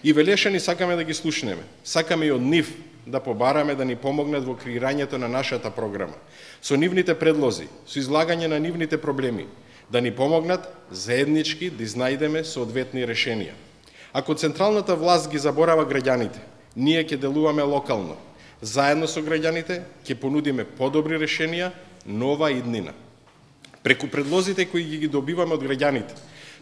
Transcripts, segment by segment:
И Велешани сакаме да ги слушнеме. Сакаме и од нив да побараме да ни помогнат во креирањето на нашата програма. Со нивните предлози, со излагање на нивните проблеми, да ни помогнат заеднички да изнајдеме соодветни решенија. Ако централната власт ги заборава граѓаните, ние ќе делуваме локално. Заедно со граѓаните ќе понудиме подобри решенија, нова иднина. Преку предлозите кои ги добиваме од граѓаните,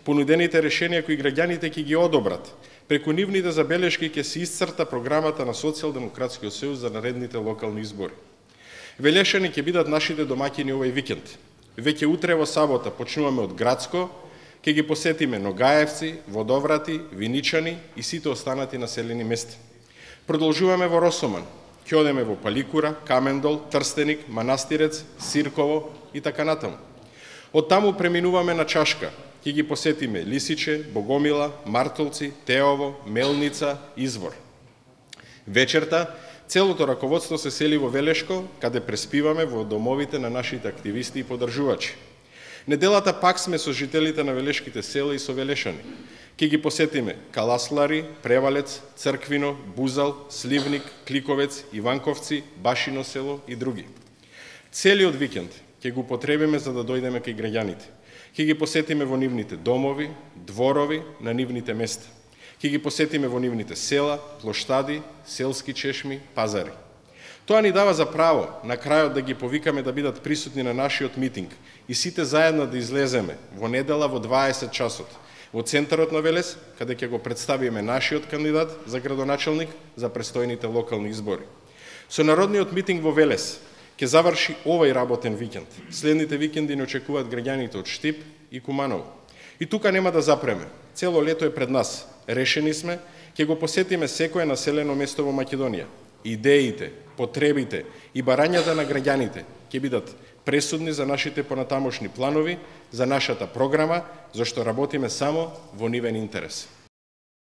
понудените решенија кои граѓаните ќе ги одобрат, преку нивните забелешки ќе се исцрта програмата на Социјалдемократскиот сојуз за наредните локални избори. Велешани ќе бидат нашите домаќини овој викенд. Веќе утре во сабота почнуваме од Градско, ќе ги посетиме Ногаевци, Водоврати, Виничани и сите останати населени места. Продолжуваме во Росоман, ќе одеме во Паликура, Камендол, Трстеник, Манастирец, Сирково и така натаму. Од таму преминуваме на Чашка, ќе ги посетиме Лисиче, Богомила, Мартолци, Теово, Мелница, Извор. Вечерта целото раководство се сели во Велешко, каде преспиваме во домовите на нашите активисти и подржувачи. Неделата пак сме со жителите на Велешките села и со Велешани. Ќе ги посетиме Каласлари, Превалец, Црквино, Бузал, Сливник, Кликовец, Иванковци, Башино село и други. Целиот викенд ќе го потребиме за да дојдеме кај граѓаните. Ќе ги посетиме во нивните домови, дворови, на нивните места. Ќе ги посетиме во нивните села, плоштади, селски чешми, пазари. Тоа ни дава за право на крајот да ги повикаме да бидат присутни на нашиот митинг и сите заедно да излеземе во недела во 20 часот во центарот на Велес, каде ќе го представиме нашиот кандидат за градоначелник за престојните локални избори. Со народниот митинг во Велес ќе заврши овој работен викенд. Следните викенди не очекуваат граѓаните од Штип и Куманово. И тука нема да запреме. Цело лето е пред нас. Решени сме, ќе го посетиме секое населено место во Македонија. Идеите, потребите и барањата на граѓаните ќе бидат пресудни за нашите понатамошни планови, за нашата програма, зашто работиме само во нивен интерес.